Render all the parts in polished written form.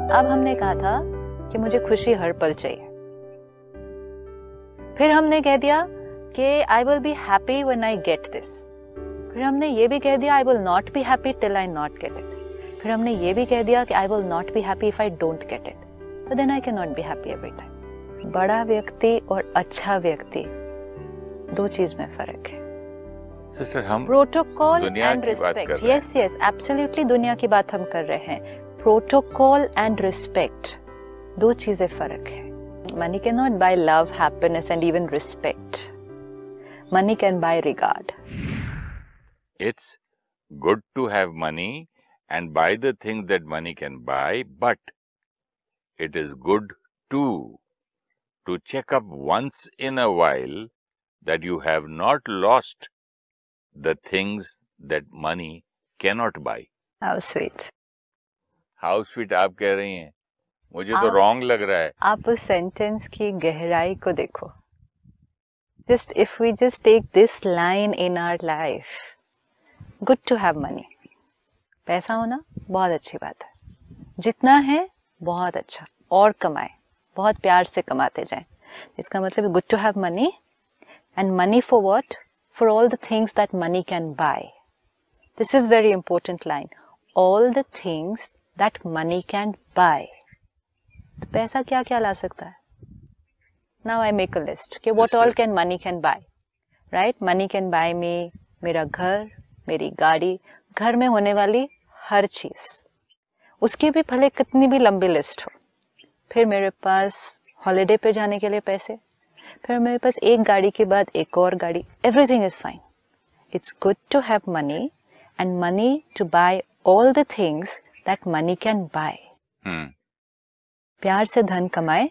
अब हमने कहा था कि मुझे खुशी हर पल चाहिए, फिर हमने कह दिया कि I will be happy when I get this, फिर हमने ये भी कह दिया I will not be happy till I not get it, फिर हमने ये भी कह दिया कि I will not be happy if I don't get it, तो then I can not be happy every time. बड़ा व्यक्ति और अच्छा व्यक्ति दो चीज में फर्क है सिस्टर। हम protocol and respect, yes yes absolutely दुनिया की बात हम कर रहे हैं। प्रोटोकॉल एंड रिस्पेक्ट दो चीजें फर्क है। Money can not buy love, happiness and even respect. Money can buy regard. It's good to have money and buy the things that money can buy, but it is good too to check up once in a while that you have not lost the things that money cannot buy. How sweet. How sweet आप कह रही हैं, मुझे तो wrong लग रहा है। आप उस सेंटेंस की गहराई को देखो। Just if we just take this line in our life, good to have money. पैसा होना बहुत अच्छी बात है, जितना है बहुत अच्छा, और कमाए, बहुत प्यार से कमाते जाएं। इसका मतलब good to have money, and money for what? For all the things that money can buy. This is very important line. All the things that money can buy. तो पैसा क्या क्या ला सकता है? Now I make a list कि what all can money can buy, right? Money can buy me मेरा घर, मेरी गाड़ी, घर में होने वाली हर चीज, उसकी भी भले कितनी भी लंबी लिस्ट हो। फिर मेरे पास हॉलिडे पे जाने के लिए पैसे, फिर मेरे पास एक गाड़ी के बाद एक और गाड़ी, everything is fine. It's good to have money and money to buy all the things that money can buy. प्यार से धन कमाए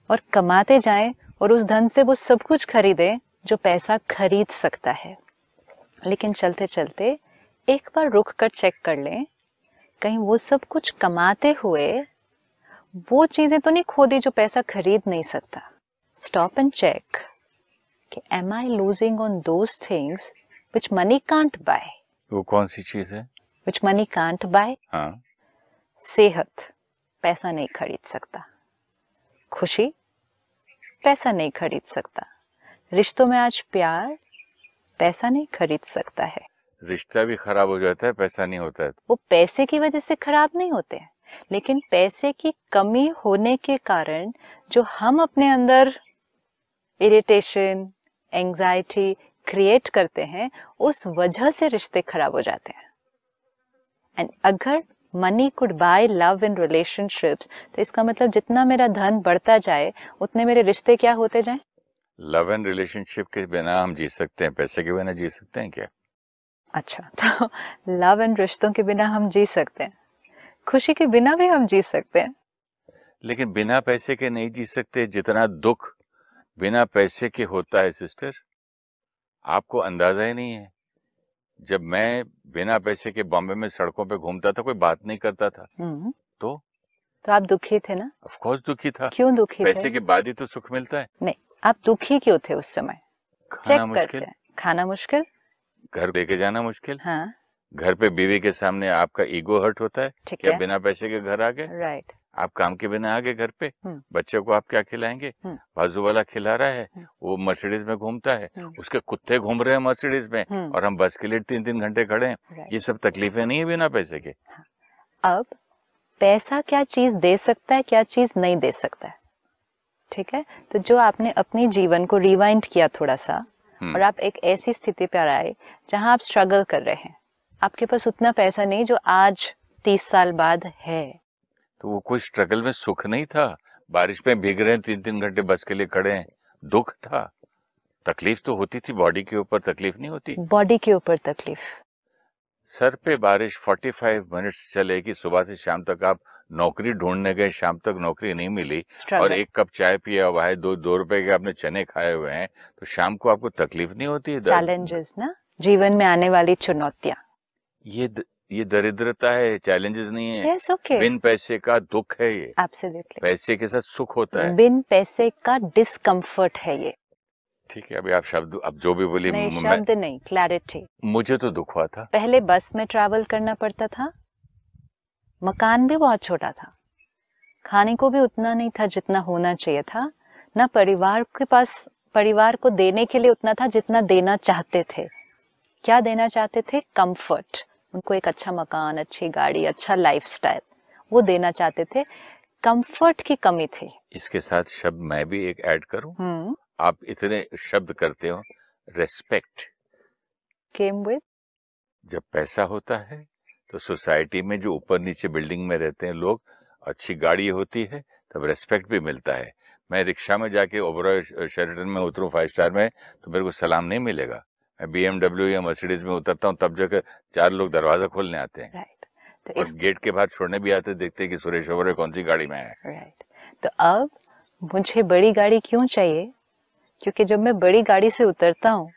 और कमाते जाएं और उस धन से वो सब कुछ खरीदे जो पैसा खरीद सकता है। लेकिन चलते चलते एक बार रुक कर चेक कर लें, कहीं वो सब कुछ कमाते हुए वो चीजें तो नहीं खो दी जो पैसा खरीद नहीं सकता। Stop and check कि am I losing on those things which money can't buy? वो कौन सी चीज है? Which money can't buy? हाँ। सेहत पैसा नहीं खरीद सकता, खुशी पैसा नहीं खरीद सकता, रिश्तों में आज प्यार पैसा नहीं खरीद सकता है। रिश्ता भी खराब हो जाता है, पैसा नहीं होता है। वो पैसे की वजह से खराब नहीं होते हैं, लेकिन पैसे की कमी होने के कारण जो हम अपने अंदर इरिटेशन, एंजाइटी क्रिएट करते हैं, उस वजह से रिश्ते खराब हो जाते हैं। एंड अगर money could bye love in relationships, तो इसका मतलब जितना मेरा धन बढ़ता जाए उतने मेरे रिश्ते क्या होते जाएं? लव एंड रिलेशनशिप के बिना हम जी सकते हैं, पैसे के बिना जी सकते हैं क्या? अच्छा, तो लव एंड रिश्तों के बिना हम जी सकते हैं, खुशी के बिना भी हम जी सकते हैं, लेकिन बिना पैसे के नहीं जी सकते। जितना दुख बिना पैसे के होता है सिस्टर, आपको अंदाजा ही नहीं है। जब मैं बिना पैसे के बॉम्बे में सड़कों पे घूमता था, कोई बात नहीं करता था, तो आप दुखी थे ना? ऑफ कोर्स दुखी था। क्यों दुखी थे? पैसे के बाद ही तो सुख मिलता है। नहीं, आप दुखी क्यों थे उस समय? खाना मुश्किल, खाना मुश्किल, घर लेके जाना मुश्किल। हाँ। घर पे बीवी के सामने आपका ईगो हर्ट होता है, क्या बिना पैसे के घर आ गए, राइट। आप काम के बिना आ गए घर पे, बच्चे को आप क्या खिलाएंगे? बाजू वाला खिला रहा है, वो मर्सिडीज में घूमता है, उसके कुत्ते घूम रहे हैं मर्सिडीज में, और हम बस के लिए 3-3 घंटे खड़े हैं। ये सब तकलीफें नहीं है बिना पैसे के। अब पैसा क्या चीज दे सकता है, क्या चीज नहीं दे सकता है, ठीक है? तो जो आपने अपने जीवन को रिवाइंड किया थोड़ा सा, और आप एक ऐसी स्थिति पर आए जहां आप स्ट्रगल कर रहे हैं, आपके पास उतना पैसा नहीं जो आज 30 साल बाद है, तो वो कोई स्ट्रगल में सुख नहीं था। बारिश में भीग रहे हैं, 3-3 घंटे बस के लिए खड़े हैं, दुख था। तकलीफ तो होती थी, बॉडी के ऊपर तकलीफ नहीं होती। बॉडी के ऊपर तकलीफ, सर पे बारिश 45 मिनट्स चलेगी, सुबह से शाम तक आप नौकरी ढूंढने गए, शाम तक नौकरी नहीं मिली, और एक कप चाय पिया हुआ है, 2 रुपए के आपने चने खाए हुए हैं, तो शाम को आपको तकलीफ नहीं होती है? चैलेंजेस ना, जीवन में आने वाली चुनौतियां, ये दरिद्रता है, चैलेंजेस नहीं है। yes, okay. बिन पैसे का दुख है ये। Absolutely. पैसे के साथ सुख होता है। बिन पैसे का डिस्कम्फर्ट है ये। ठीक है, अभी आप शब्द अब जो भी बोली, नहीं शब्द नहीं, क्लैरिटी। मुझे तो दुख हुआ था। पहले बस में ट्रैवल करना पड़ता था, मकान भी बहुत छोटा था, खाने को भी उतना नहीं था जितना होना चाहिए था, ना परिवार के पास परिवार को देने के लिए उतना था जितना देना चाहते थे। क्या देना चाहते थे? कंफर्ट। उनको एक अच्छा मकान, अच्छी गाड़ी, अच्छा लाइफस्टाइल, वो देना चाहते थे। कंफर्ट की कमी थी। इसके साथ शब्द मैं भी एक ऐड करूं? आप इतने शब्द करते हो, रेस्पेक्ट केम विद। जब पैसा होता है तो सोसाइटी में जो ऊपर नीचे बिल्डिंग में रहते हैं लोग, अच्छी गाड़ी होती है तब रेस्पेक्ट भी मिलता है। मैं रिक्शा में जाके ओबरॉय शेरेटन में उतरूं 5 स्टार में तो मेरे को सलाम नहीं मिलेगा। मैं BMW या मर्सिडीज में उतरता हूँ तब जाकर 4 लोग दरवाजा खोलने आते हैं। राइट। तो और गेट के बाहर छोड़ने भी आते, देखते हैं कि सुरेश ओबरॉय कौन सी गाड़ी में है। राइट। तो अब मुझे बड़ी गाड़ी क्यों चाहिए? क्योंकि जब मैं बड़ी गाड़ी से उतरता हूँ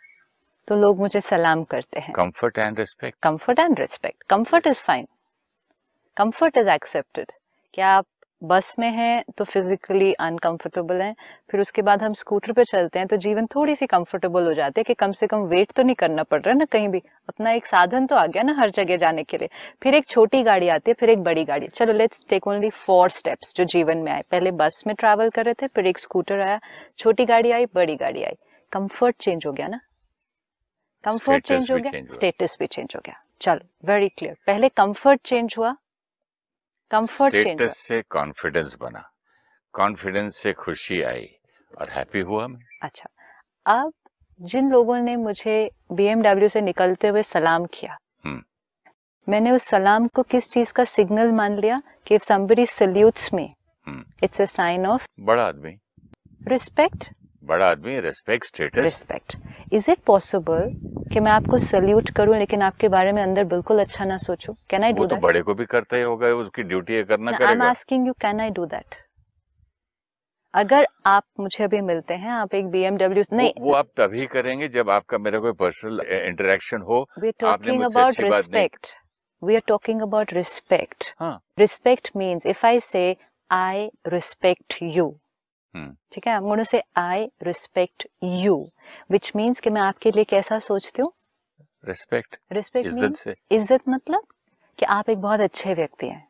तो लोग मुझे सलाम करते हैं। Comfort and respect. Comfort and respect. Comfort is fine, comfort is accepted. क्या आप बस में हैं तो फिजिकली अनकंफर्टेबल हैं, फिर उसके बाद हम स्कूटर पे चलते हैं तो जीवन थोड़ी सी कंफर्टेबल हो जाती है कि कम से कम वेट तो नहीं करना पड़ रहा ना, कहीं भी अपना एक साधन तो आ गया ना हर जगह जाने के लिए। फिर एक छोटी गाड़ी आती है, फिर एक बड़ी गाड़ी। चलो लेट्स टेक ओनली 4 स्टेप्स जो जीवन में आए। पहले बस में ट्रैवल कर रहे थे, फिर एक स्कूटर आया, छोटी गाड़ी आई, बड़ी गाड़ी आई। कंफर्ट चेंज हो गया ना, कंफर्ट चेंज हो गया, स्टेटस भी चेंज हो गया। चलो वेरी क्लियर, पहले कंफर्ट चेंज हुआ, कंफर्ट चेंज हुआ, स्टेटस से कॉन्फिडेंस बना, कॉन्फिडेंस से खुशी आई और हैप्पी हुआ मैं। अच्छा, अब जिन लोगों ने मुझे BMW से निकलते हुए सलाम किया, मैंने उस सलाम को किस चीज का सिग्नल मान लिया कि if somebody salutes me, it's a sign of बड़ा आदमी, रिस्पेक्ट। बड़ा आदमी, respect, status. Respect. Is it possible कि मैं आपको सल्यूट करूं लेकिन आपके बारे में अंदर बिल्कुल अच्छा ना सोचूं? Can I do that? वो तो बड़े को भी करता ही होगा, उसकी ड्यूटी है, करना करेगा। I am asking you, can I do that? अगर आप मुझे अभी मिलते हैं, आप एक BMW नहीं, वो आप तभी करेंगे जब आपका मेरा कोई पर्सनल इंटरेक्शन हो। We are talking about respect, we are talking about respect. Respect means if I say I respect you, ठीक है, I'm going to say I respect you, which means कि मैं आपके लिए कैसा सोचती हूँ? रिस्पेक्ट, रिस्पेक्ट इज्जत से। इज्जत मतलब कि आप एक बहुत अच्छे व्यक्ति हैं।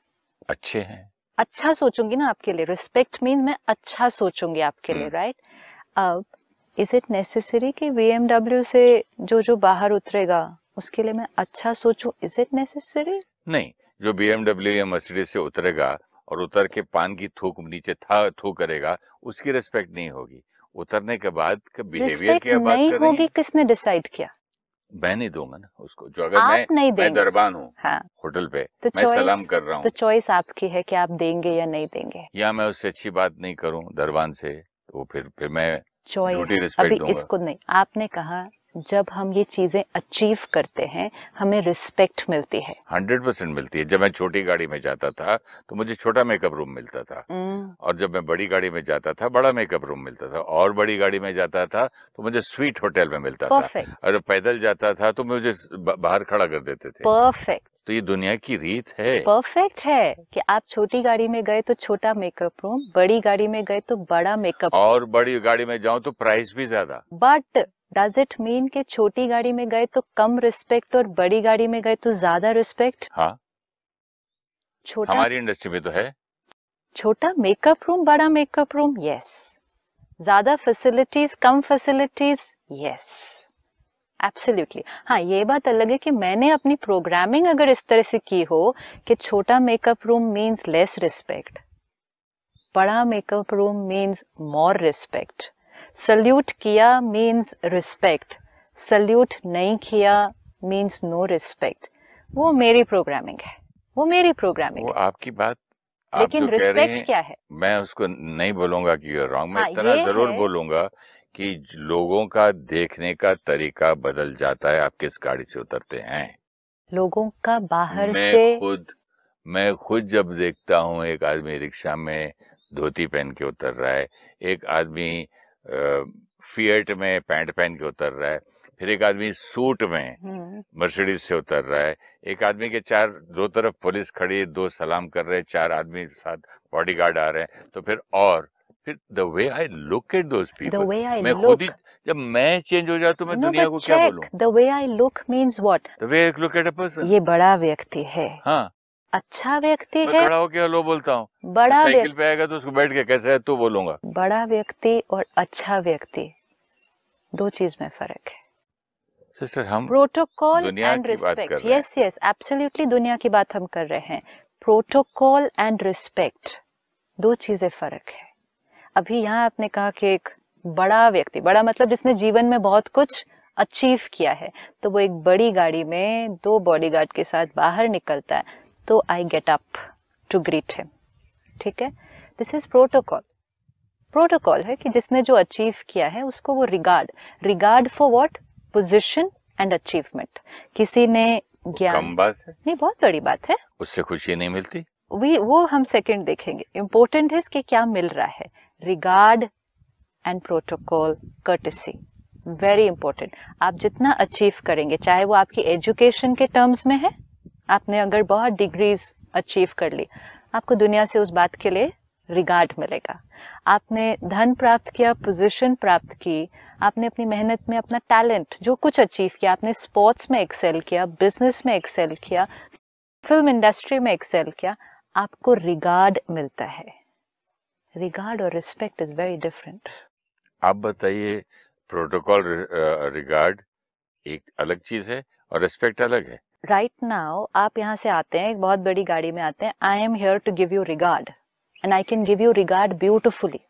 अच्छे हैं, अच्छा सोचूंगी ना आपके लिए। रिस्पेक्ट मीन मैं अच्छा सोचूंगी आपके लिए, राइट? अब इज इट नेसेसरी कि BMW से जो बाहर उतरेगा उसके लिए मैं अच्छा सोचूं? Is it necessary? नहीं, जो BMW या मर्सिडीज से उतरेगा और उतर के पान की थूक नीचे थू करेगा, उसकी रिस्पेक्ट नहीं होगी। उतरने के बाद का बिहेवियर की बात कर रही हैं? नहीं होगी, किसने डिसाइड किया? मैं नहीं दूंगा ना उसको। जो अगर मैं दरबान हूँ, हाँ, होटल पे तो मैं सलाम कर रहा हूँ, तो चॉइस आपकी है कि आप देंगे या नहीं देंगे। या मैं उससे अच्छी बात नहीं करूँ दरबान से, तो फिर मैं चॉइस अभी इसको नहीं। आपने कहा जब हम ये चीजें अचीव करते हैं हमें रिस्पेक्ट मिलती है। 100% मिलती है। जब मैं छोटी गाड़ी में जाता था तो मुझे छोटा मेकअप रूम मिलता था, और जब मैं बड़ी गाड़ी में जाता था बड़ा मेकअप रूम मिलता था, और बड़ी गाड़ी में जाता था तो मुझे स्वीट होटल में मिलता था, और पैदल जाता था तो मुझे बाहर खड़ा कर देते थे। परफेक्ट। तो ये दुनिया की रीत है। परफेक्ट है कि आप छोटी गाड़ी में गए तो छोटा मेकअप रूम, बड़ी गाड़ी में गए तो बड़ा मेकअप, और बड़ी गाड़ी में जाऊं तो प्राइस भी ज्यादा। बट डज इट मीन कि छोटी गाड़ी में गए तो कम रिस्पेक्ट और बड़ी गाड़ी में गए तो ज्यादा रिस्पेक्ट? हाँ, छोटा, हमारी इंडस्ट्री में तो है। छोटा मेकअप रूम, बड़ा मेकअप रूम, यस। ज्यादा फैसिलिटीज, कम फैसिलिटीज, यस, एब्सोल्युटली। हाँ, ये बात अलग है कि मैंने अपनी प्रोग्रामिंग अगर इस तरह से की हो कि छोटा makeup room means less respect, बड़ा makeup room means more respect, salute किया मीन्स रिस्पेक्ट, सल्यूट नहीं किया मीन्स नो रिस्पेक्ट। वो मेरी प्रोग्रामिंग है, वो मेरी प्रोग्रामिंग है। आपकी बात, लेकिन रिस्पेक्ट क्या है? मैं उसको नहीं बोलूंगा कि यू आर रॉन्ग। मैं इतना जरूर बोलूंगा कि लोगों का देखने का तरीका बदल जाता है आप किस गाड़ी से उतरते हैं। लोगों का बाहर से मैं खुद जब देखता हूँ एक आदमी रिक्शा में धोती पहन के उतर रहा है, एक आदमी फिएट में पैंट पहन के उतर रहा है, फिर एक आदमी सूट में मर्सिडीज से उतर रहा है, एक आदमी के दो तरफ पुलिस खड़ी है, 2 सलाम कर रहे हैं, 4 आदमी साथ बॉडीगार्ड आ रहे हैं, तो फिर the way I look at those people, मैं खुद ही जब मैं चेंज हो जाऊं तो मैं दुनिया को क्या बोलूं? The way I look means what? The way I look at a person. ये बड़ा व्यक्ति है, हाँ, अच्छा व्यक्ति मैं है, खड़ा होके हेलो बोलता हूँ, बड़ा साइकिल पे आएगा तो उसको बैठ के कैसे है तो बोलूंगा। बड़ा व्यक्ति और अच्छा व्यक्ति दो चीज में फर्क है। सिस्टर हम प्रोटोकॉल दुनिया एंड की बात कर रिस्पेक्ट, रहे हैं। यस यस एब्सोल्युटली दुनिया की बात हम कर रहे हैं। प्रोटोकॉल एंड रिस्पेक्ट दो चीजें फर्क है। अभी यहाँ आपने कहा कि एक बड़ा व्यक्ति, बड़ा मतलब जिसने जीवन में बहुत कुछ अचीव किया है, तो वो एक बड़ी गाड़ी में 2 बॉडीगार्ड के साथ बाहर निकलता है, तो I get up to greet him. ठीक है, दिस इज प्रोटोकॉल। प्रोटोकॉल है कि जिसने जो अचीव किया है उसको वो regard for what, position and achievement. किसी ने ज्ञान, कम बात है, नहीं बहुत बड़ी बात है, उससे खुशी नहीं मिलती। वो हम सेकंड देखेंगे। इंपॉर्टेंट है कि क्या मिल रहा है। Regard and protocol, courtesy, very important. आप जितना अचीव करेंगे, चाहे वो आपकी एजुकेशन के टर्म्स में है, आपने अगर बहुत डिग्रीज अचीव कर ली, आपको दुनिया से उस बात के लिए रिगार्ड मिलेगा। आपने धन प्राप्त किया, पोजीशन प्राप्त की, आपने अपनी मेहनत में अपना टैलेंट जो कुछ अचीव किया, आपने स्पोर्ट्स में एक्सेल किया, बिजनेस में एक्सेल किया, फिल्म इंडस्ट्री में एक्सेल किया, आपको रिगार्ड मिलता है। रिगार्ड और रिस्पेक्ट इज वेरी डिफरेंट। आप बताइए, प्रोटोकॉल रिगार्ड एक अलग चीज है और रिस्पेक्ट अलग है। राइट नाउ आप यहाँ से आते हैं, एक बहुत बड़ी गाड़ी में आते हैं, I am here to give you regard and I can give you regard beautifully,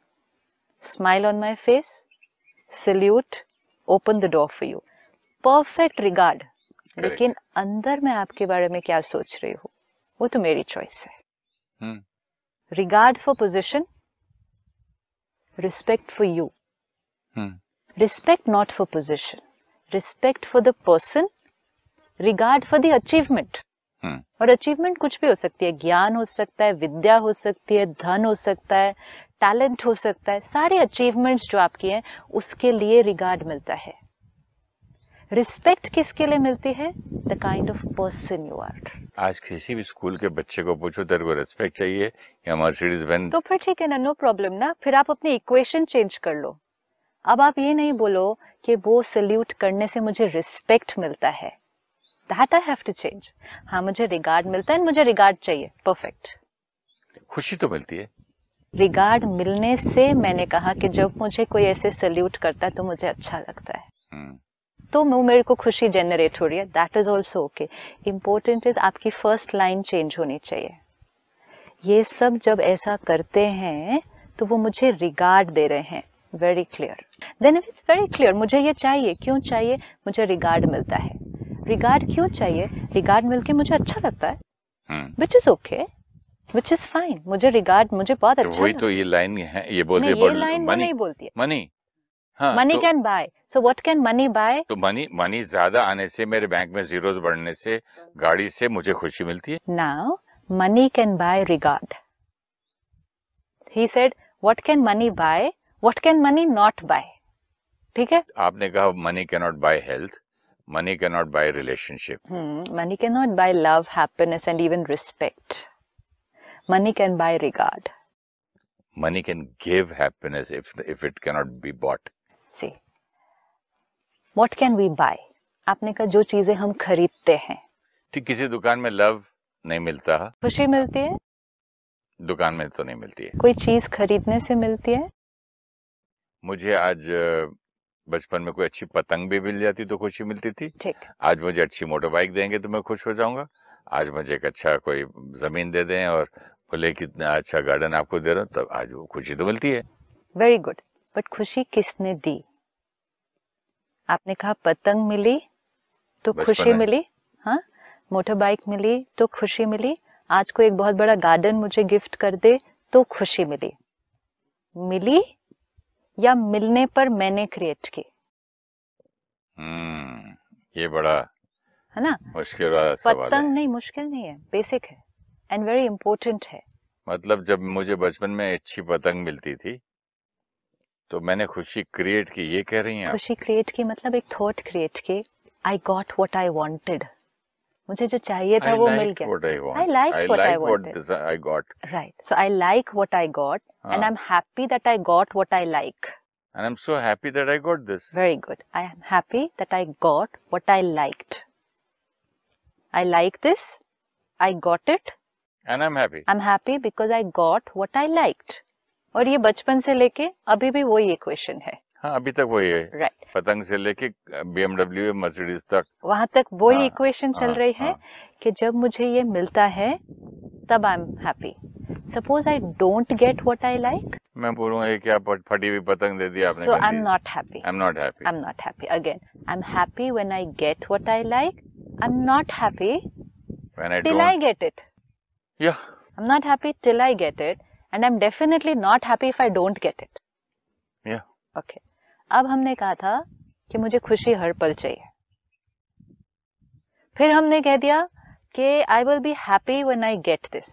smile on my face, salute, open the door for you, perfect regard. लेकिन अंदर मैं आपके बारे में क्या सोच रही हूँ वो तो मेरी चॉइस है। Regard for position, respect for you, respect not for position, respect for the person, regard for the achievement. और अचीवमेंट कुछ भी हो सकती है, ज्ञान हो सकता है, विद्या हो सकती है, धन हो सकता है, टैलेंट हो सकता है, सारे अचीवमेंट्स जो आपकी हैं उसके लिए रिगार्ड मिलता है। रिस्पेक्ट किसके लिए मिलती है? The kind of person you are. आज किसी भी स्कूल के बच्चे को पूछो तेरे को रिस्पेक्ट चाहिए या मर्सिडीज बेंज, तो फिर ठीक है ना, नो प्रॉब्लम ना, फिर आप अपनी इक्वेशन चेंज कर लो। अब आप ये नहीं बोलो कि वो सल्यूट करने से मुझे रिस्पेक्ट मिलता है, that I have to change. हाँ, मुझे रिगार्ड मिलता है, मुझे रिगार्ड चाहिए, परफेक्ट। खुशी तो मिलती है। रिगार्ड मिलने से मैंने कहा कि जब मुझे कोई ऐसे सल्यूट करता है तो मुझे अच्छा लगता है, तो मेरे को खुशी जनरेट हो रही है, that is also okay. Important is आपकी फर्स्ट लाइन चेंज होनी चाहिए। ये सब जब ऐसा करते हैं तो वो मुझे रिगार्ड दे रहे हैं, very clear. Then if it's very clear, मुझे ये चाहिए, क्यों चाहिए? मुझे रिगार्ड मिलता है। रिगार्ड क्यों चाहिए? रिगार्ड मिलके मुझे अच्छा लगता है, which is okay, which is fine. मुझे रिगार्ड, मुझे बहुत अच्छा, वही तो ये लाइन है, ये बोलते ये लाइन वो नहीं बोलती है। मनी, हाँ, money can bye, so what can money bye? तो मनी ज्यादा आने से, मेरे बैंक में जीरोस बढ़ने से, गाड़ी से मुझे खुशी मिलती है। Now money can buy regard. He said what can money buy, what can money not buy. ठीक है, आपने कहा money can not buy health, money can not buy relationship, money can not buy love, happiness and even respect. Money can buy regard. Money can give happiness if it cannot be bought. See, what can we buy? आपने कहा जो चीजें हम खरीदते हैं। ठीक, किसी दुकान में लव नहीं मिलता, खुशी मिलती है, दुकान में तो नहीं मिलती है। कोई चीज खरीदने से मिलती है। मुझे आज बचपन में कोई अच्छी पतंग भी मिल जाती तो खुशी मिलती थी। ठीक, आज मुझे अच्छी मोटर बाइक देंगे तो मैं खुश हो जाऊंगा। आज मुझे एक अच्छा कोई जमीन दे दें और बोले कितना अच्छा गार्डन आपको दे रहा हूँ, तब आज वो खुशी तो मिलती है। वेरी गुड, बट खुशी किसने दी? आपने कहा पतंग मिली तो खुशी मिली, हाँ, मोटर बाइक मिली तो खुशी मिली, आज को एक बहुत बड़ा गार्डन मुझे गिफ्ट कर दे तो खुशी मिली। मिली या मिलने पर मैंने क्रिएट की? ये बड़ा है ना, मुश्किल वाला सवाल है। पतंग नहीं, मुश्किल नहीं है, बेसिक है एंड वेरी इंपॉर्टेंट है। मतलब जब मुझे बचपन में अच्छी पतंग मिलती थी तो मैंने खुशी क्रिएट की, ये कह रही हैं आप? खुशी क्रिएट की मतलब एक थॉट क्रिएट की, I got what I wanted, मुझे जो चाहिए था वो मिल गया। I liked what I wanted. I got. Right. So I like what I got, and I'm happy that I got what I like. And I'm so happy that I got this. Very good. I am happy that I got what I liked. I like this. I got it. And I'm happy. I'm happy because I got what I liked. और ये बचपन से लेके अभी भी वही equation है. हाँ, अभी तक वही है. Right. पतंग से लेके BMW मर्सिडीज तक. वहां तक वही हाँ, इक्वेशन चल रही है कि जब मुझे ये मिलता है तब I am happy. Suppose I don't get what I like, मैं बोलूंगा ये क्या फटी हुई पतंग दे दी आपने. So I am not happy. I'm not happy. I'm not happy. Again, I'm happy when I get what I like. I'm not happy When I till don't. I get it. Yeah. I'm not happy till I get it. And I'm definitely not happy if I don't get it. Yeah. Okay. अब हमने कहा था कि मुझे खुशी हर पल चाहिए. फिर हमने कह दिया कि I will be happy when I get this.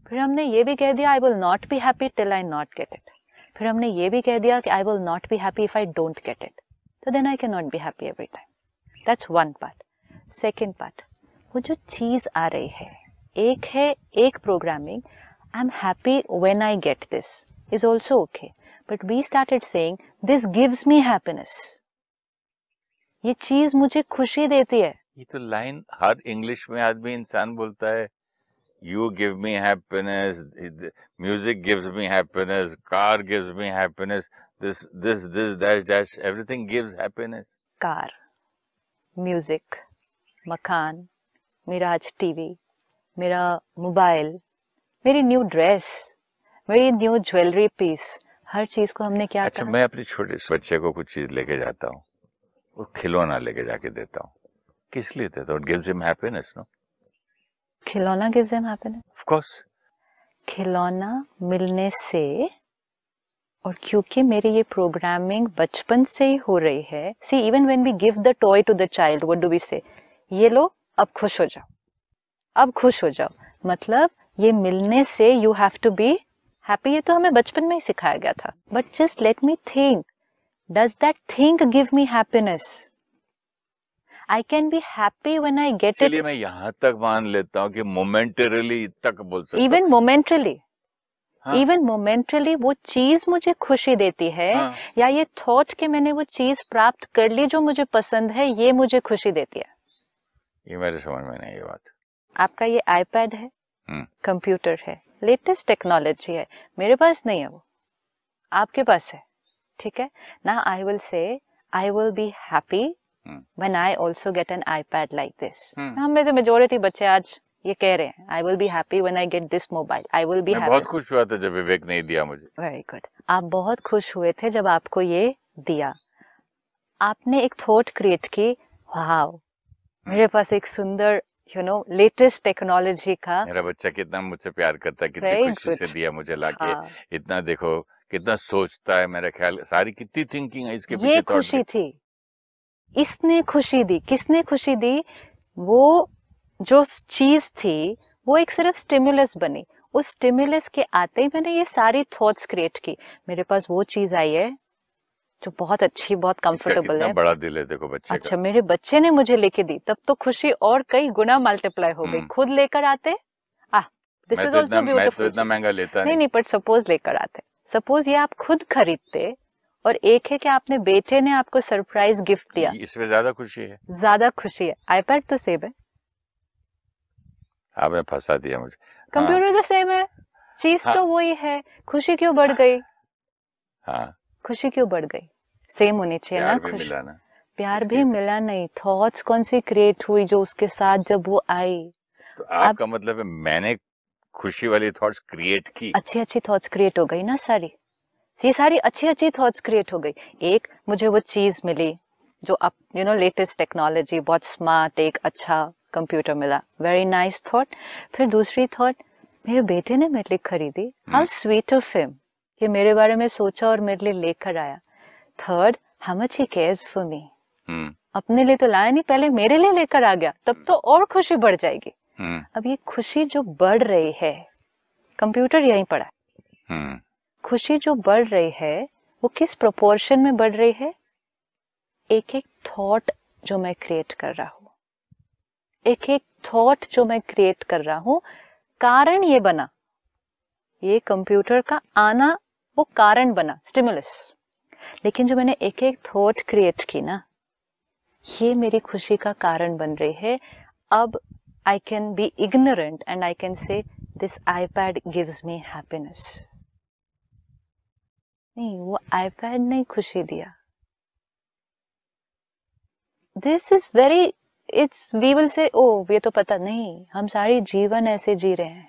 फिर हमने ये भी कह दिया I will not be happy till I not get it. फिर हमने ये भी कह दिया कि I will not be happy if I don't get it. So then I cannot be happy every time. That's one part. Second part, वो जो चीज आ रही है, एक है एक programming. I'm happy when I get this is also okay. But we started saying this gives me happiness. ये चीज मुझे खुशी देती है. ये तो लाइन हर इंग्लिश में आदमी इंसान बोलता है. You give me happiness. Music gives me happiness. Car gives me happiness. This, that. Everything gives happiness. Car, music, मकान, मेरा आज टीवी, मेरा मोबाइल, मेरी न्यू ड्रेस, मेरी न्यू ज्वेलरी पीस, हर चीज को हमने क्या अच्छा, कहा? मैं अपने छोटे बच्चे को कुछ चीज लेके जाता हूँ, वो खिलौना लेके जाके देता हूँ. किस लिए देता हूँ? It gives him happiness, no? खिलौना gives him happiness. Of course. खिलौना मिलने से, और क्योंकि मेरी ये प्रोग्रामिंग बचपन से ही हो रही है. See even when we give the toy to the child, what do we say? ये लो, अब खुश हो जाओ, अब खुश हो जाओ. मतलब ये मिलने से you have to be happy. ये तो हमें बचपन में ही सिखाया गया था. But just let me think, does that think give me happiness? I can be happy when I get it. चलिए मैं यहाँ तक मान लेता हूँ कि मोमेंटरीली तक बोल सकता हूँ. Even momentarily. हाँ. Even momentarily वो चीज मुझे खुशी देती है. हाँ. या ये थॉट कि मैंने वो चीज प्राप्त कर ली जो मुझे पसंद है, ये मुझे खुशी देती है. ये मेरे समझ में नहीं ये बात. आपका ये iPad है, कंप्यूटर है, लेटेस्ट टेक्नोलॉजी है. मेरे पास नहीं है, वो आपके पास है. ठीक है ना? I will say I will be happy when I also get an iPad like this. हम में से मेजोरिटी बच्चे आज ये कह रहे हैं I will be happy when I get this mobile. I will be happy. मैं बहुत खुश हुआ था जब विवेक ने दिया मुझे. Very good. आप बहुत खुश हुए थे जब आपको ये दिया. आपने एक थॉट क्रिएट की, वाओ मेरे पास एक सुंदर लेटेस्ट टेक्नोलॉजी का. मेरा बच्चा कितना मुझसे प्यार करता है, कितनी खुशी से दिया मुझे लाके. हाँ. इतना देखो कितना सोचता है. मेरा ख्याल सारी कितनी थिंकिंग है इसके पीछे. ये खुशी थी, इसने खुशी दी. किसने खुशी दी? वो जो चीज थी वो एक सिर्फ स्टिमुलस बनी. उस स्टिमुलस के आते ही मैंने ये सारी थॉट्स क्रिएट की. मेरे पास वो चीज आई है जो बहुत अच्छी, बहुत कंफर्टेबल है. बड़ा दिल है देखो बच्चे अच्छा, मेरे बच्चे ने मुझे लेके दी, तब तो खुशी और कई गुना मल्टीप्लाई हो गई. खुद लेकर आते, दिस इज आल्सो ब्यूटीफुल. इतना महंगा लेता नहीं, बट सपोज लेकर आते, सपोज ये आप खुद खरीदते, और एक है कि आपने बेटे ने आपको सरप्राइज गिफ्ट दिया. इसमें ज्यादा खुशी है. ज्यादा खुशी है. iPad तो सेम है. आपने फंसा दिया मुझे. कंप्यूटर तो सेम है, चीज तो वही है. खुशी क्यों बढ़ गई? हाँ, खुशी क्यों बढ़ गई? सेम होनी चाहिए ना. खुशी, प्यार भी मिला नहीं. थॉट्स कौन सी क्रिएट हुई जो उसके साथ जब वो आई? तो आपका मतलब है मैंने खुशी वाली थॉट्स क्रिएट की. अच्छी थॉट्स क्रिएट हो गई ना सारी. ये सारी अच्छी थॉट्स क्रिएट हो गई. एक मुझे वो चीज मिली जो अब लेटेस्ट टेक्नोलॉजी, बहुत स्मार्ट, एक अच्छा कंप्यूटर मिला. Very nice thought. फिर दूसरी थॉट, मेरे बेटे ने मेरे लिए खरीदी. हाउ स्वीट ऑफ हिम कि मेरे बारे में सोचा और मेरे लिए लेकर आया. Third, how much he cares for me. अपने लिए तो लाया नहीं, पहले मेरे लिए लेकर आ गया. तब तो और खुशी बढ़ जाएगी. अब ये खुशी जो बढ़ रही है, कंप्यूटर यहीं पड़ा है. खुशी जो बढ़ रही है वो किस प्रोपोर्शन में बढ़ रही है? एक एक थॉट जो मैं क्रिएट कर रहा हूँ, एक एक थॉट जो मैं क्रिएट कर रहा हूँ. कारण ये बना, ये कंप्यूटर का आना वो कारण बना, स्टिमुलस. लेकिन जो मैंने एक एक थॉट क्रिएट की ना, ये मेरी खुशी का कारण बन रही है. अब I can be ignorant and I can say this iPad gives me happiness. नहीं, वो आईपैड ने खुशी दिया। This is very, it's, we will say oh ये तो पता नहीं, हम सारी जीवन ऐसे जी रहे हैं,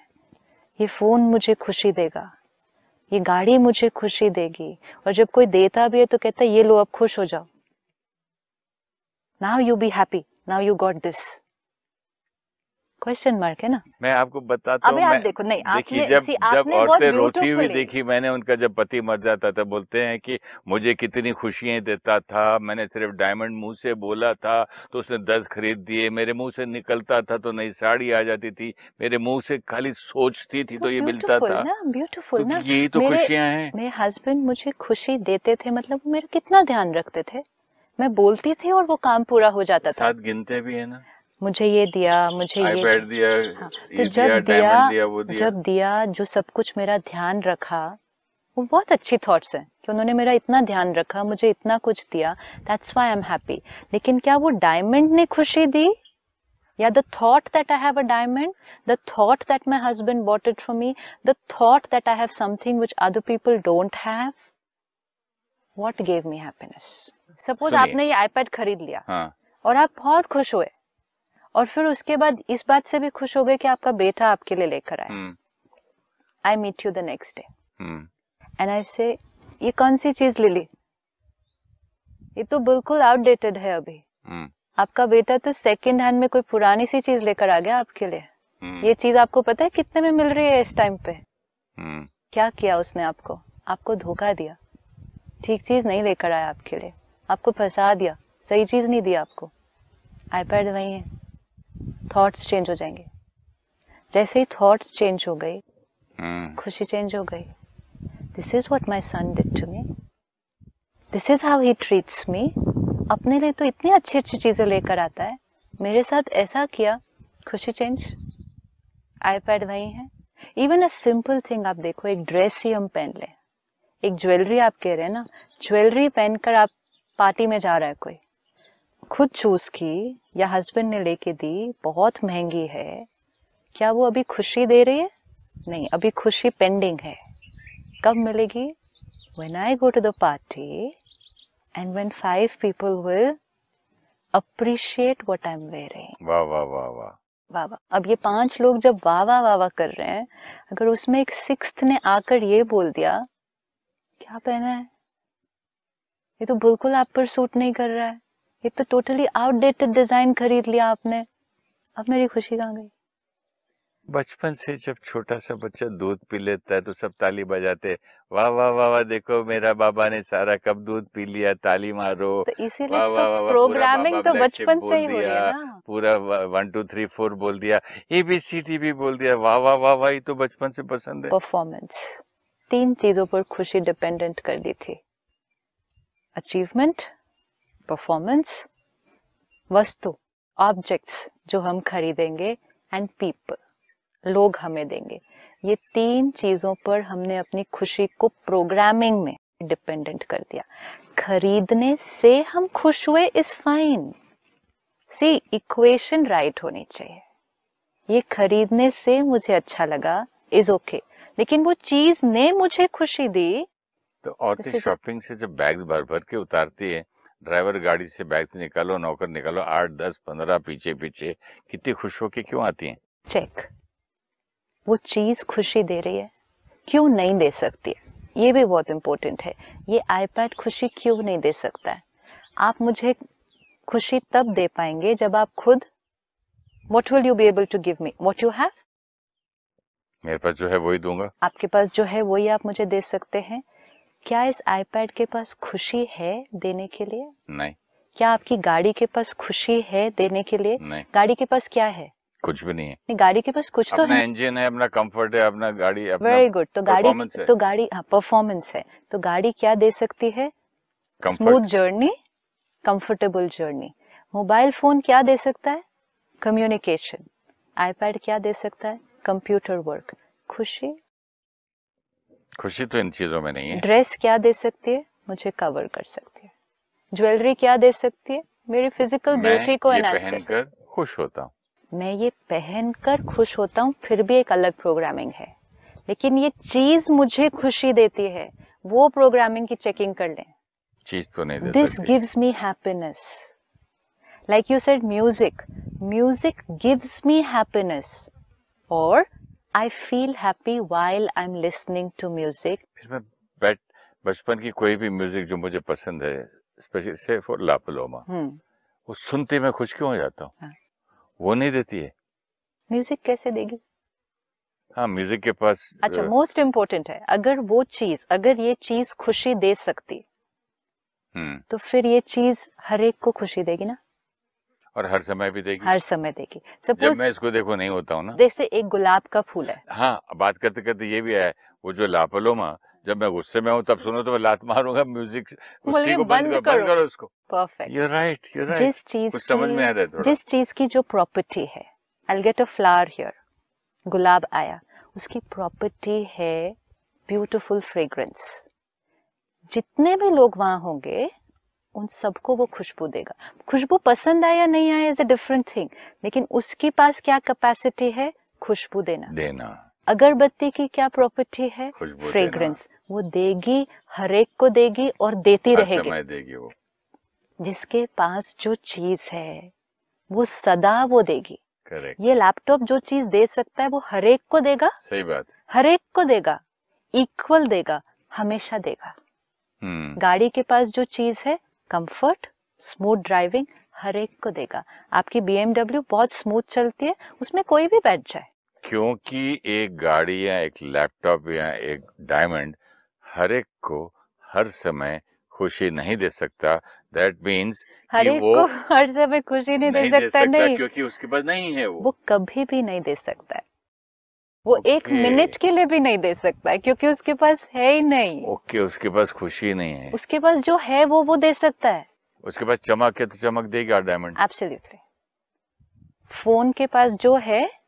ये फोन मुझे खुशी देगा, ये गाड़ी मुझे खुशी देगी, और जब कोई देता भी है तो कहता है ये लो अब खुश हो जाओ, now you be happy, now you got this. Question mark है ना। मैं आपको बताता हूँ, अबे आप मैं देखो, नहीं देखिए, आपने जब आपने बहुत औरतें रोती हुई ब्यूटीफुली, देखी मैंने उनका, जब पति मर जाता था, बोलते हैं कि मुझे कितनी खुशियां देता था, मैंने सिर्फ डायमंड मुंह से बोला था तो उसने 10 खरीद दिए, मेरे मुंह से निकलता था तो नई साड़ी आ जाती थी, मेरे मुंह से खाली सोचती थी तो ये मिलता था। ब्यूटीफुल तो ना, यही तो खुशियां हैं। मेरे हस्बैंड मुझे खुशी देते थे, मतलब वो मेरा कितना ध्यान रखते थे, मैं बोलती थी और वो काम पूरा हो जाता था। साथ गिनते भी है ना, मुझे ये दिया, मुझे ये आईपैड दिया, हाँ, तो ये दिया, डायमंड दिया, वो दिया। जब दिया, जो सब कुछ मेरा ध्यान रखा, वो बहुत अच्छी थॉट्स हैं कि उन्होंने मेरा इतना ध्यान रखा, मुझे इतना कुछ दिया, that's why I am happy. लेकिन क्या वो डायमंड ने खुशी दी, या the thought that I have a diamond, the thought that my husband bought it for me, the thought that I have something which other people don't have, what gave me happiness? Suppose आपने ये iPad खरीद लिया, हाँ, और आप बहुत खुश हुए, और फिर उसके बाद इस बात से भी खुश हो गए कि आपका बेटा आपके लिए लेकर आया। I meet you the next day and I say ये कौन सी चीज ले ली, ये तो बिल्कुल आउटडेटेड है अभी। आपका बेटा तो सेकंड हैंड में कोई पुरानी सी चीज लेकर आ गया आपके लिए। ये चीज आपको पता है कितने में मिल रही है इस टाइम पे? क्या किया उसने? आपको धोखा दिया, ठीक चीज नहीं लेकर आया आपके लिए, आपको फंसा दिया, सही चीज नहीं दिया आपको। आईपैड वही है, थॉट्स चेंज हो जाएंगे। जैसे ही थॉट्स चेंज हो गई, खुशी चेंज हो गई। This is what my son did to me, this is how he treats me. अपने लिए तो इतनी अच्छी अच्छी चीजें लेकर आता है, मेरे साथ ऐसा किया, खुशी चेंज। आईपैड वही है। इवन अ सिंपल थिंग, आप देखो, एक ड्रेस ही हम पहन ले, एक ज्वेलरी आप कह रहे हैं ना, ज्वेलरी पहनकर आप पार्टी में जा रहा है कोई, खुद चूज की या हस्बैंड ने लेके दी, बहुत महंगी है, क्या वो अभी खुशी दे रही है? नहीं, अभी खुशी पेंडिंग है। कब मिलेगी? When I go to the party and when 5 people will appreciate what I'm wearing. वाह वाह वाह वाह वाह वाह। अब ये 5 लोग जब वाह वाह वाह वाह कर रहे हैं, अगर उसमें एक 6th ने आकर ये बोल दिया, क्या पहना है, ये तो बिल्कुल आप पर सूट नहीं कर रहा है, ये तो टोटली आउटडेटेड डिजाइन खरीद लिया आपने, अब मेरी खुशी कहाँ गई? बचपन से जब छोटा सा बच्चा दूध पी लेता है तो सब ताली बजाते, वाह वाह वाह वाह, देखो मेरा बाबा ने सारा कप दूध पी लिया, ताली मारो। तो इसीलिए वाह वाह वाह तो वाह, प्रोग्रामिंग तो ब्लैक शिप बचपन से बोल ही हो रही है दिया, ना। पूरा 1 2 3 4 बोल दिया, ABCD भी बोल दिया, वाह वाह वाह वाह, ये तो बचपन से पसंद है। परफॉर्मेंस, 3 चीजों पर खुशी डिपेंडेंट कर दी थी, अचीवमेंट, परफॉर्मेंस, वस्तु, ऑब्जेक्ट्स जो हम खरीदेंगे, एंड पीपल, लोग हमें देंगे। ये 3 चीजों पर हमने अपनी खुशी को प्रोग्रामिंग में डिपेंडेंट कर दिया। खरीदने से हम खुश हुए is fine, see equation right होनी चाहिए। ये खरीदने से मुझे अच्छा लगा इज ओके, लेकिन वो चीज ने मुझे खुशी दी। तो औरतें शॉपिंग से जब बैग्स भर भर के उतारती है, ड्राइवर गाड़ी से बैग्स निकालो, नौकर निकालो, 8 10 15 पीछे पीछे, कितनी खुश होके क्यों आती हैं? चेक, वो चीज खुशी दे रही है, क्यों नहीं दे सकती है? ये भी बहुत इंपॉर्टेंट है। ये आईपैड खुशी क्यों नहीं दे सकता है? आप मुझे खुशी तब दे पाएंगे जब आप खुद, what will you be able to give me? What you have. मेरे पास जो है वही दूंगा। आपके पास जो है वही आप मुझे दे सकते हैं। क्या इस आईपैड के पास खुशी है देने के लिए? नहीं। क्या आपकी गाड़ी के पास खुशी है देने के लिए? नहीं। गाड़ी के पास क्या है? कुछ भी नहीं है। नहीं, गाड़ी के पास कुछ तो है। अपना इंजन है, अपना कंफर्ट है, अपना गाड़ी, अपना वेरी गुड। तो गाड़ी, है। तो गाड़ी, हाँ, परफॉर्मेंस है। तो गाड़ी क्या दे सकती है? Smooth journey, comfortable journey. Mobile phone क्या दे सकता है? कम्युनिकेशन। आईपैड क्या दे सकता है? Computer work. खुशी, खुशी तो इन चीजों में नहीं है। ड्रेस क्या दे सकती है? मुझे कवर कर सकती है। ज्वेलरी क्या दे सकती है? मेरी फिजिकल ब्यूटी को एनहांस कर सकती है। खुश होता हूँ। मैं ये पहनकर खुश होता हूँ, फिर भी एक अलग प्रोग्रामिंग है, लेकिन ये चीज मुझे खुशी देती है, वो प्रोग्रामिंग की चेकिंग कर लें। चीज तो नहीं दे दिस सकती। Gives me happiness, like you said music, music gives me happiness, और I feel happy while I am listening to music. फिर मैं बचपन की कोई भी म्यूजिक जो मुझे पसंद है, स्पेशली से फॉर ला पलोमा, वो सुनते मैं खुश क्यों हो जाता हूँ? हाँ। वो नहीं देती है। म्यूजिक कैसे देगी? हाँ, म्यूजिक के पास अच्छा, मोस्ट इम्पोर्टेंट है, अगर वो चीज, अगर ये चीज खुशी दे सकती तो फिर ये चीज हर एक को खुशी देगी ना, और हर समय भी देगी। हर समय देगी। जब सपोज मैं इसको देखो नहीं होता हूँ ना, जैसे एक गुलाब का फूल है। हाँ, बात करते करते ये भी है, वो जो ला पलोमा, जब मैं गुस्से में हूँ तब सुनो तो मैं लात मारूंगा, म्यूजिक उसी को बंद करो उसको। Perfect. You're right, you're right. जिस चीज कुछ समझ में आ रहा है थोड़ा। जिस चीज की जो प्रॉपर्टी है, I'll get a flower here, गुलाब आया, उसकी प्रॉपर्टी है ब्यूटीफुल फ्रेग्रेंस। जितने भी लोग वहां होंगे उन सबको वो खुशबू देगा। खुशबू पसंद आया नहीं आया इज अ डिफरेंट थिंग, लेकिन उसके पास क्या कैपेसिटी है? खुशबू देना। अगरबत्ती की क्या प्रॉपर्टी है? फ्रेग्रेंस। वो देगी, हर एक को देगी और देती रहेगी, समय देगी वो। जिसके पास जो चीज है वो सदा वो देगी। करेक्ट। ये लैपटॉप जो चीज दे सकता है वो हर एक को देगा। सही बात। हर एक को देगा, इक्वल देगा, हमेशा देगा। गाड़ी के पास जो चीज है, कंफर्ट, स्मूथ ड्राइविंग, हर एक को देगा। आपकी BMW बहुत स्मूथ चलती है, उसमें कोई भी बैठ जाए। क्योंकि एक गाड़ी या एक लैपटॉप या एक डायमंड हर एक को हर समय खुशी नहीं दे सकता। दैट मीन्स हर एक को हर समय खुशी नहीं दे सकता, नहीं, क्योंकि उसके पास नहीं है वो कभी भी नहीं दे सकता है। वो एक मिनट के लिए भी नहीं दे सकता है, क्योंकि उसके पास है ही नहीं। उसके पास खुशी नहीं है। उसके पास जो है वो दे सकता है। उसके पास चमक है तो चमक देगा डायमंड। एब्सोल्युटली। फोन के पास जो है,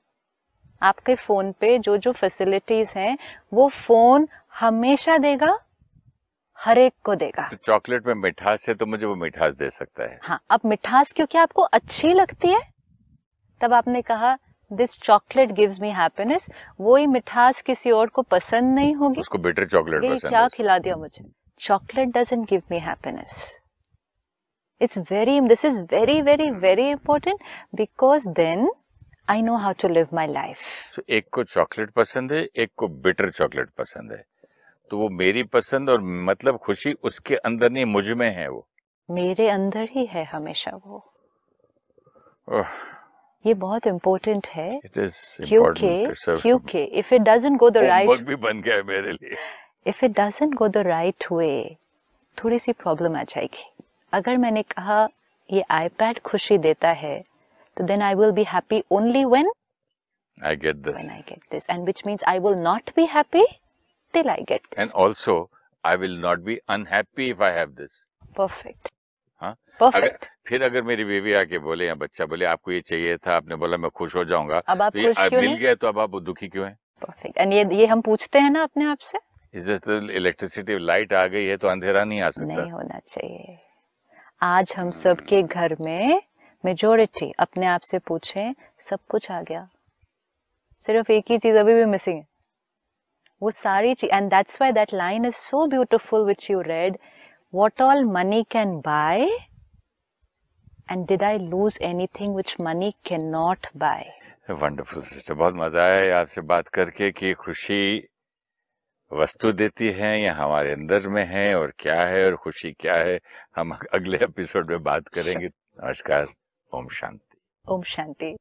आपके फोन पे जो जो फैसिलिटीज हैं, वो फोन हमेशा देगा, हर एक को देगा। तो चॉकलेट में मिठास है तो मुझे वो मिठास दे सकता है। हाँ, अब मिठास क्योंकि आपको अच्छी लगती है, तब आपने कहा this chocolate gives me happiness. वही मिठास किसी और को पसंद नहीं होगी, उसको बिटर चॉकलेट पसंद है। क्या खिला दिया मुझे। Chocolate doesn't give me happiness. this is very very very important, because then I know how to live my life. So, एक को चॉकलेट पसंद है, एक को बिटर चॉकलेट पसंद है, तो वो मेरी पसंद और मतलब खुशी उसके अंदर नहीं, मुझ में है। वो मेरे अंदर ही है हमेशा वो। ये बहुत इम्पोर्टेंट है, क्योंकि if it doesn't go the right, homework भी बन गया है मेरे लिए। If it doesn't go the right way, थोड़ी सी प्रॉब्लम आ जाएगी। अगर मैंने कहा ये iPad खुशी देता है, तो then I will be happy only when I get this. When I get this, and which means I will not be happy till I get this. And also, I will not be unhappy if I have this. Perfect. हाँ? Perfect. फिर अगर मेरी baby आके बोले या बच्चा बोले आपको ये चाहिए था, आपने बोला मैं खुश हो जाऊंगा, अब आप तो खुश क्यों मिल नहीं? गया तो अब आप दुखी क्यों हैं? Perfect. And ये हम पूछते हैं ना अपने आप से। तो इलेक्ट्रिसिटी लाइट आ गई है तो अंधेरा नहीं आ सकता। नहीं होना चाहिए। आज हम सबके घर में मेजोरिटी अपने आप से पूछें, सब कुछ आ गया, सिर्फ एक ही चीज अभी भी मिसिंग है, वो सारी चीज। And that's why that line is so beautiful which you read, what all money can buy and did I lose anything which money can not buy. Wonderful sister, बहुत मजा आया आपसे बात करके कि खुशी वस्तु देती है या हमारे अंदर में है, और क्या है और खुशी क्या है, हम अगले एपिसोड में बात करेंगे। नमस्कार, ओम शांति। ओम शांति।